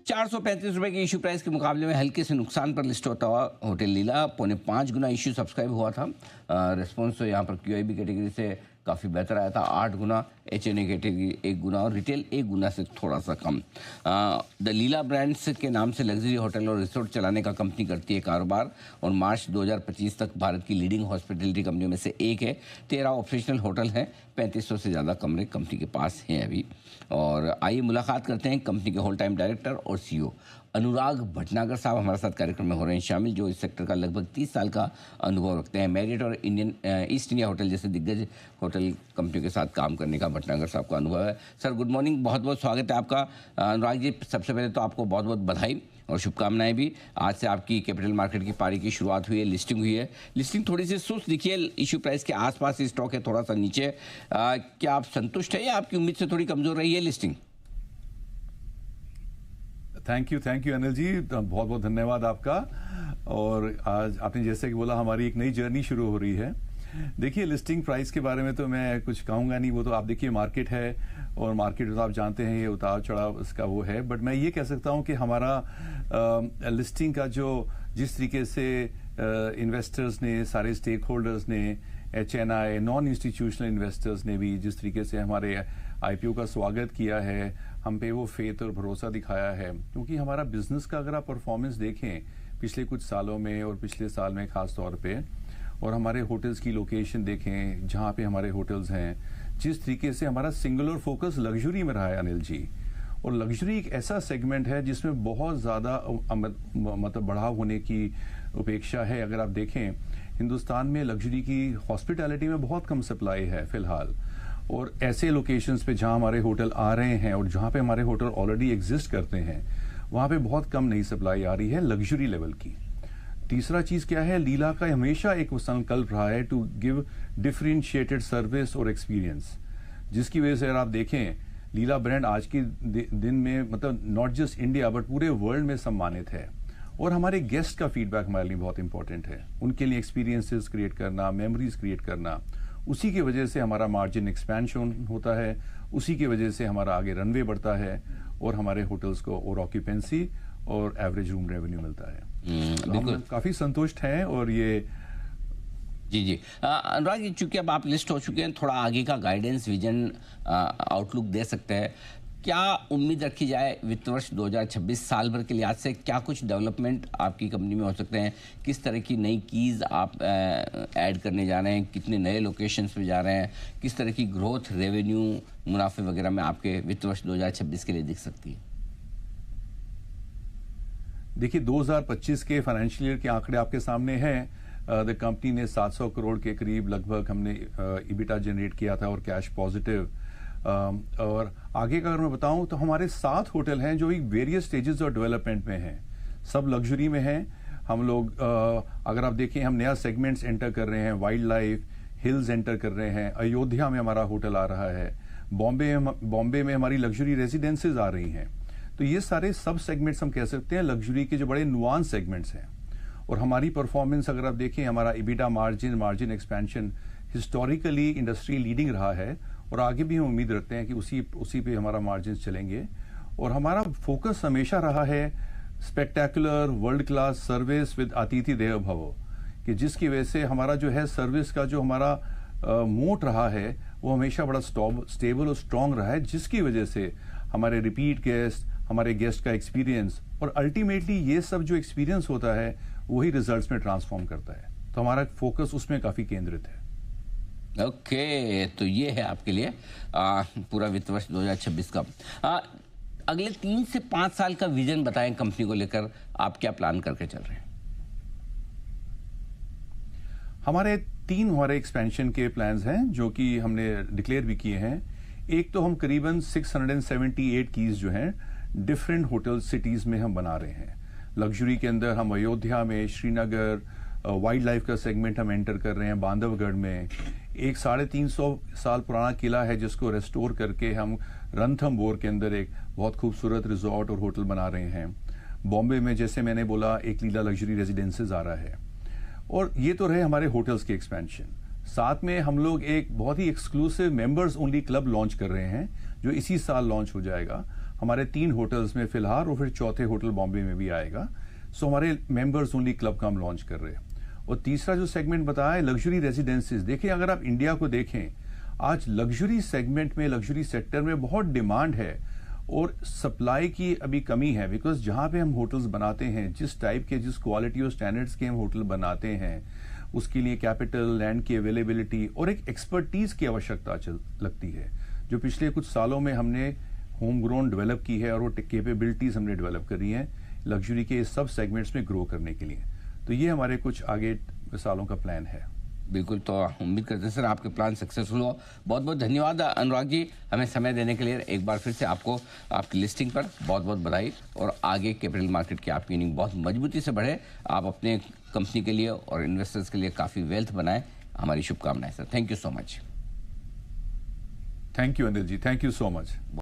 ₹435 के issue price के मुकाबले में हल्के से नुकसान पर लिस्ट होता हुआ होटल लीला 4.5 गुना इशू सब्सक्राइब हुआ था। रिस्पॉन्स तो यहाँ पर QIB कैटेगरी से काफ़ी बेहतर आया था, 8 गुना, HNA कैटेगरी 1 गुना और रिटेल 1 गुना से थोड़ा सा कम। द लीला ब्रांड्स के नाम से लग्जरी होटल और रिसोर्ट चलाने का कंपनी करती है कारोबार और मार्च 2025 तक भारत की लीडिंग हॉस्पिटलिटी कंपनियों में से एक है। 13 ऑपरेशनल होटल हैं, 3500 से ज़्यादा कमरे कंपनी के पास हैं अभी। और आइए मुलाकात करते हैं कंपनी के होल टाइम डायरेक्टर और CEO अनुराग भटनागर साहब हमारे साथ कार्यक्रम में हो रहे हैं शामिल, जो इस सेक्टर का लगभग 30 साल का अनुभव रखते हैं। मैरियट और ईस्ट इंडिया होटल जैसे दिग्गज होटल कंपनियों के साथ काम करने का भटनागर साहब का अनुभव है। सर गुड मॉर्निंग, बहुत बहुत स्वागत है आपका। अनुराग जी, सबसे पहले तो आपको बहुत बहुत बधाई और शुभकामनाएं भी। आज से आपकी कैपिटल मार्केट की पारी की शुरुआत हुई है, लिस्टिंग हुई है। लिस्टिंग थोड़ी सी सुस्त दिखी है, इशू प्राइस के आसपास ही स्टॉक है, थोड़ा सा नीचे। क्या आप संतुष्ट हैं या आपकी उम्मीद से थोड़ी कमजोर रही है लिस्टिंग? थैंक यू अनिल जी, बहुत बहुत धन्यवाद आपका। और आज आपने जैसे कि बोला, हमारी एक नई जर्नी शुरू हो रही है। देखिए, लिस्टिंग प्राइस के बारे में तो मैं कुछ कहूँगा नहीं, वो तो आप देखिए मार्केट है और मार्केट तो आप जानते हैं ये उतार चढ़ाव इसका वो है। बट मैं ये कह सकता हूँ कि हमारा लिस्टिंग का जो जिस तरीके से इन्वेस्टर्स ने, सारे स्टेक होल्डर्स ने, HNI, नॉन इंस्टीट्यूशनल इन्वेस्टर्स ने भी जिस तरीके से हमारे IPO का स्वागत किया है, हम पे वो फेथ और भरोसा दिखाया है। क्योंकि हमारा बिजनेस का अगर आप परफॉर्मेंस देखें पिछले कुछ सालों में और पिछले साल में खास तौर पे, और हमारे होटल्स की लोकेशन देखें जहाँ पे हमारे होटल्स हैं, जिस तरीके से हमारा सिंगुलर फोकस लग्जरी में रहा है अनिल जी। और लग्जरी एक ऐसा सेगमेंट है जिसमें बहुत ज़्यादा मतलब बढ़ाव होने की अपेक्षा है। अगर आप देखें हिंदुस्तान में लग्जरी की हॉस्पिटैलिटी में बहुत कम सप्लाई है फिलहाल, और ऐसे लोकेशंस पे जहां हमारे होटल आ रहे हैं और जहां पे हमारे होटल ऑलरेडी एग्जिस्ट करते हैं, वहां पे बहुत कम नई सप्लाई आ रही है लग्जरी लेवल की। तीसरा चीज क्या है, लीला का हमेशा एक संकल्प रहा है टू गिव डिफरेंशिएटेड सर्विस और एक्सपीरियंस, जिसकी वजह से अगर आप देखें लीला ब्रांड आज के दिन में मतलब नॉट जस्ट इंडिया बट पूरे वर्ल्ड में सम्मानित है। और हमारे गेस्ट का फीडबैक हमारे लिए बहुत इंपॉर्टेंट है, उनके लिए एक्सपीरियंसेस क्रिएट करना, मेमोरीज क्रिएट करना। उसी की वजह से हमारा मार्जिन एक्सपेंशन होता है, उसी की वजह से हमारा आगे रनवे बढ़ता है और हमारे होटल्स को और ऑक्यूपेंसी और एवरेज रूम रेवेन्यू मिलता है। तो हम काफी संतुष्ट हैं। और ये जी अनुराग जी, चूंकि अब आप लिस्ट हो चुके हैं, थोड़ा आगे का गाइडेंस, विजन, आउटलुक दे सकते हैं। क्या उम्मीद रखी जाए वित्त वर्ष 2026 साल भर के लिहाज से? क्या कुछ डेवलपमेंट आपकी कंपनी में हो सकते हैं? किस तरह की नई कीज आप ऐड करने जा रहे हैं? कितने नए लोकेशंस पे जा रहे हैं? किस तरह की ग्रोथ, रेवेन्यू, मुनाफे वगैरह में आपके वित्त वर्ष 2026 के लिए दिख सकती है? देखिए, 2025 के फाइनेंशियल ईयर के आंकड़े आपके सामने हैं। द कंपनी ने 700 करोड़ के करीब लगभग हमने EBITDA जनरेट किया था और कैश पॉजिटिव। और आगे का अगर मैं बताऊं तो हमारे 7 होटल हैं जो एक वेरियस स्टेजेस ऑफ डेवलपमेंट में हैं, सब लग्जरी में हैं। हम लोग अगर आप देखें, हम नया सेगमेंट्स एंटर कर रहे हैं, वाइल्ड लाइफ, हिल्स एंटर कर रहे हैं, अयोध्या में हमारा होटल आ रहा है, बॉम्बे में हमारी लग्जरी रेजिडेंसेज आ रही हैं। तो ये सारे सब सेगमेंट्स हम कह सकते हैं लग्जरी के जो बड़े नुआंस सेगमेंट्स हैं। और हमारी परफॉर्मेंस अगर आप देखें, हमारा EBITDA margin expansion historically industry leading रहा है और आगे भी हम उम्मीद रखते हैं कि उसी पे हमारा मार्जिन चलेंगे। और हमारा फोकस हमेशा रहा है spectacular world class service with अतिथि देवो भव, कि जिसकी वजह से हमारा जो है सर्विस का जो हमारा मोट रहा है वो हमेशा बड़ा स्टेबल और स्ट्रांग रहा है, जिसकी वजह से हमारे रिपीट गेस्ट, हमारे गेस्ट का एक्सपीरियंस और अल्टीमेटली ये सब जो एक्सपीरियंस होता है वही रिजल्ट्स में ट्रांसफॉर्म करता है। तो हमारा फोकस उसमें काफी केंद्रित है। ओके, तो ये है आपके लिए पूरा वित्त वर्ष 2026 का। अगले 3 से 5 साल का विजन बताएं कंपनी को लेकर, आप क्या प्लान करके चल रहे हैं? हमारे 3 एक्सपेंशन के प्लान्स हैं जो कि हमने डिक्लेयर भी किए हैं। एक तो हम करीबन 678 कीज जो हैं डिफरेंट होटल सिटीज में हम बना रहे हैं। लग्जरी के अंदर हम अयोध्या में, श्रीनगर, वाइल्ड लाइफ का सेगमेंट हम एंटर कर रहे हैं बांधवगढ़ में। एक 350 साल पुराना किला है जिसको रेस्टोर करके हम रणथंबोर के अंदर एक बहुत खूबसूरत रिजॉर्ट और होटल बना रहे हैं। बॉम्बे में जैसे मैंने बोला एक लीला लग्जरी रेजिडेंसेज आ रहा है। और ये तो रहे हमारे होटल्स के एक्सपेंशन। साथ में हम लोग एक बहुत ही exclusive members only club launch कर रहे हैं जो इसी साल लॉन्च हो जाएगा। हमारे 3 होटल्स में फिलहाल और फिर चौथे होटल बॉम्बे में भी आएगा। सो हमारे मेंबर्स ओनली क्लब का हम लॉन्च कर रहे हैं। और तीसरा जो सेगमेंट बताया है लग्जरी रेजिडेंसीज। देखिए अगर आप इंडिया को देखें, आज लग्जरी सेगमेंट में, लग्जरी सेक्टर में बहुत डिमांड है और सप्लाई की अभी कमी है। बिकॉज जहां पे हम होटल्स बनाते हैं, जिस टाइप के, जिस क्वालिटी और स्टैंडर्ड्स के हम होटल बनाते हैं, उसके लिए कैपिटल, लैंड की अवेलेबिलिटी और एक एक्सपर्टीज की आवश्यकता लगती है, जो पिछले कुछ सालों में हमने होम ग्रोन डेवलप की है और वो कैपेबिलिटीज हमने डेवलप करी हैं लग्जरी के सब सेगमेंट्स में ग्रो करने के लिए। तो ये हमारे कुछ आगे सालों का प्लान है। बिल्कुल, तो उम्मीद करते हैं सर आपके प्लान सक्सेसफुल हो। बहुत बहुत धन्यवाद अनुराग जी, हमें समय देने के लिए। एक बार फिर से आपको आपकी लिस्टिंग पर बहुत बहुत बधाई और आगे कैपिटल मार्केट की आपकी इनिंग बहुत मजबूती से बढ़े, आप अपने कंपनी के लिए और इन्वेस्टर्स के लिए काफ़ी वेल्थ बनाएं। हमारी शुभकामनाएं sir. Thank you so much. Thank you Anil ji, thank you so much.